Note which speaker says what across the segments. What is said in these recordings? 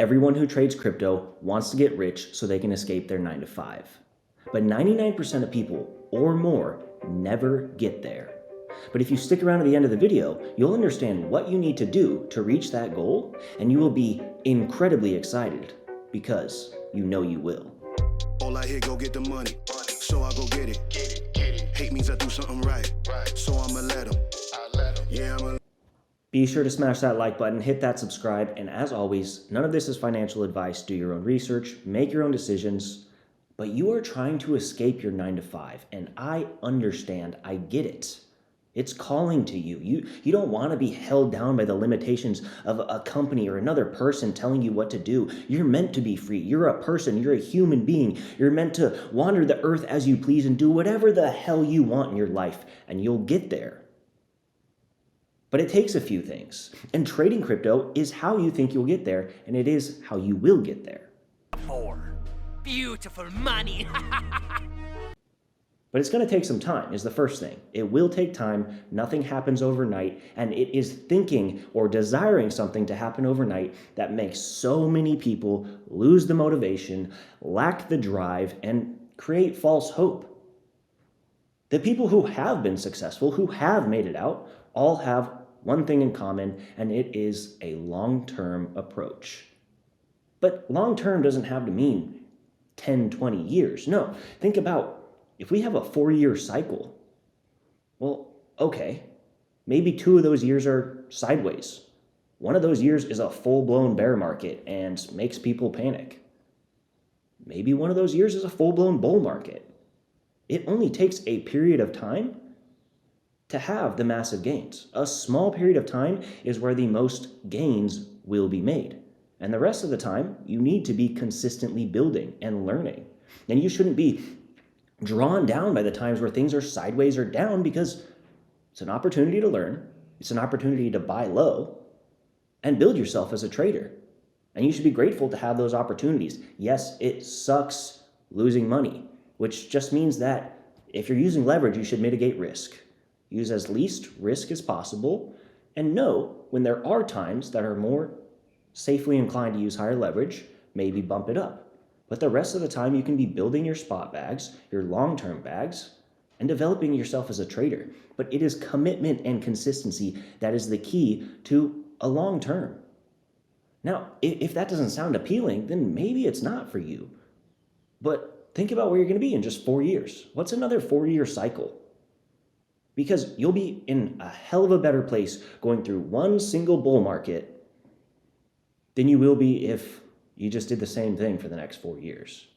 Speaker 1: Everyone who trades crypto wants to get rich so they can escape their 9 to 5. But 99% of people, or more, never get there. But if you stick around to the end of the video, you'll understand what you need to do to reach that goal, and you will be incredibly excited, because you know you will.
Speaker 2: All I hear, go get the money, so I go get it. Hate means I do something right, so I'ma let him. Yeah, I'ma.
Speaker 1: Be sure to smash that like button, hit that subscribe, and as always, none of this is financial advice. Do your own research, make your own decisions, but you are trying to escape your 9 to 5, and I understand, I get it. It's calling to you. You don't want to be held down by the limitations of a company or another person telling you what to do. You're meant to be free. You're a person. You're a human being. You're meant to wander the earth as you please and do whatever the hell you want in your life, and you'll get there. But it takes a few things, and trading crypto is how you think you'll get there, and it is how you will get there.
Speaker 3: More beautiful money.
Speaker 1: But it's going to take some time, is the first thing. It will take time, nothing happens overnight, and it is thinking or desiring something to happen overnight that makes so many people lose the motivation, lack the drive, and create false hope. The people who have been successful, who have made it out, all have one thing in common, and it is a long-term approach. But long-term doesn't have to mean 10, 20 years. No, think about if we have a 4-year cycle, well, okay, maybe 2 of those years are sideways. One of those years is a full-blown bear market and makes people panic. Maybe one of those years is a full-blown bull market. It only takes a period of time to have the massive gains. A small period of time is where the most gains will be made. And the rest of the time, you need to be consistently building and learning. And you shouldn't be drawn down by the times where things are sideways or down, because it's an opportunity to learn. It's an opportunity to buy low and build yourself as a trader. And you should be grateful to have those opportunities. Yes, it sucks losing money, which just means that if you're using leverage, you should mitigate risk. Use as least risk as possible, and know when there are times that are more safely inclined to use higher leverage, maybe bump it up. But the rest of the time, you can be building your spot bags, your long-term bags, and developing yourself as a trader. But it is commitment and consistency that is the key to a long term. Now, if that doesn't sound appealing, then maybe it's not for you. But think about where you're going to be in just 4 years. What's another 4-year cycle? Because you'll be in a hell of a better place going through one single bull market than you will be if you just did the same thing for the next 4 years.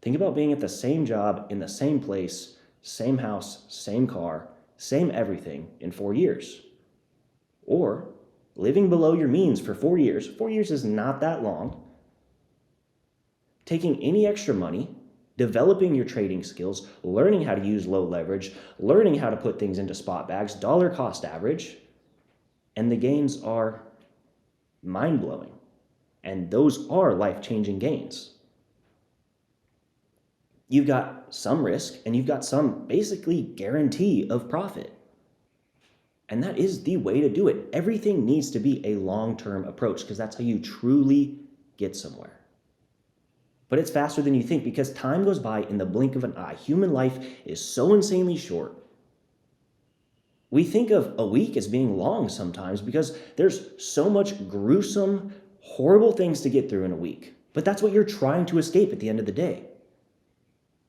Speaker 1: Think about being at the same job, in the same place, same house, same car, same everything in 4 years. Or living below your means for 4 years. 4 years is not that long. Taking any extra money, developing your trading skills, learning how to use low leverage, learning how to put things into spot bags, dollar cost average, and the gains are mind-blowing. And those are life-changing gains. You've got some risk, and you've got some basically guarantee of profit. And that is the way to do it. Everything needs to be a long-term approach, because that's how you truly get somewhere. But it's faster than you think, because time goes by in the blink of an eye. Human life is so insanely short. We think of a week as being long sometimes because there's so much gruesome, horrible things to get through in a week. But that's what you're trying to escape at the end of the day.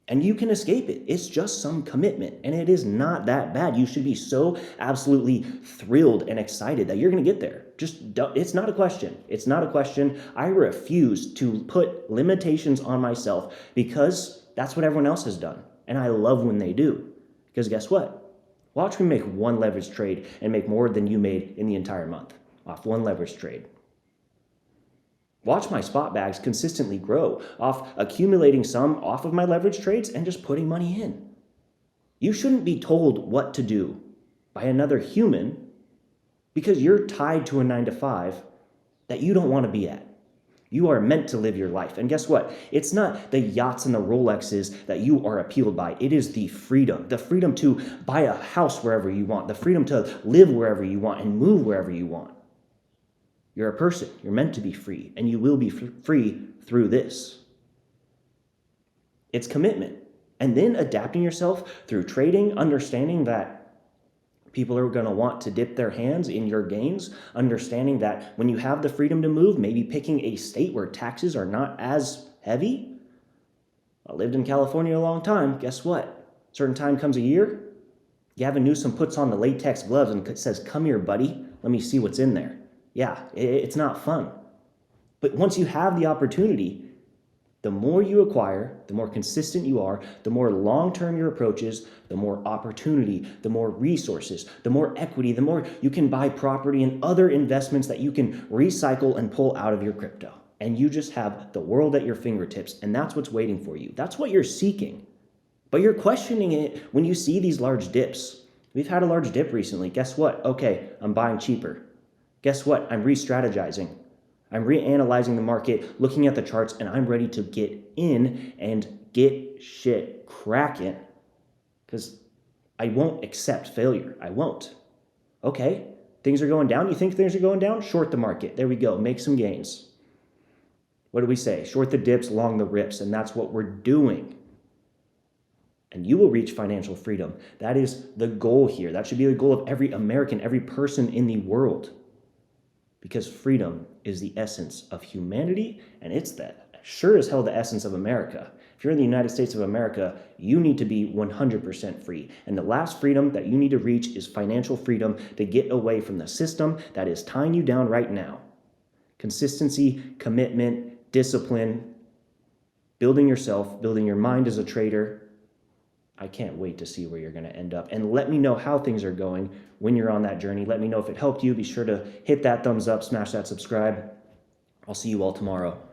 Speaker 1: And you can escape it. It's just some commitment, and it is not that bad. You should be so absolutely thrilled and excited that you're going to get there. Just don't, it's not a question. It's not a question. I refuse to put limitations on myself because that's what everyone else has done. And I love when they do. Because guess what? Watch me make one leverage trade and make more than you made in the entire month off one leverage trade. Watch my spot bags consistently grow off accumulating some off of my leverage trades and just putting money in. You shouldn't be told what to do by another human because you're tied to a 9 to 5 that you don't want to be at. You are meant to live your life. And guess what? It's not the yachts and the Rolexes that you are appealed by. It is the freedom to buy a house wherever you want, the freedom to live wherever you want and move wherever you want. You're a person. You're meant to be free, and you will be free through this. It's commitment. And then adapting yourself through trading, understanding that people are going to want to dip their hands in your gains, understanding that when you have the freedom to move, maybe picking a state where taxes are not as heavy. I lived in California a long time. Guess what? Certain time comes a year, Gavin Newsom puts on the latex gloves and says, "Come here, buddy. Let me see what's in there." Yeah, it's not fun. But once you have the opportunity, the more you acquire, the more consistent you are, the more long-term your approach is, the more opportunity, the more resources, the more equity, the more you can buy property and other investments that you can recycle and pull out of your crypto. And you just have the world at your fingertips, and that's what's waiting for you. That's what you're seeking. But you're questioning it when you see these large dips. We've had a large dip recently. Guess what? Okay, I'm buying cheaper. Guess what? I'm re-strategizing. I'm reanalyzing the market, looking at the charts, and I'm ready to get in and get shit cracking. Because I won't accept failure. I won't. Okay, things are going down. You think things are going down? Short the market. There we go. Make some gains. What do we say? Short the dips, long the rips. And that's what we're doing. And you will reach financial freedom. That is the goal here. That should be the goal of every American, every person in the world. Because freedom is the essence of humanity, and it's that sure as hell the essence of America. If you're in the United States of America, you need to be 100% free. And the last freedom that you need to reach is financial freedom to get away from the system that is tying you down right now. Consistency, commitment, discipline, building yourself, building your mind as a trader. I can't wait to see where you're going to end up. And let me know how things are going when you're on that journey. Let me know if it helped you. Be sure to hit that thumbs up, smash that subscribe. I'll see you all tomorrow.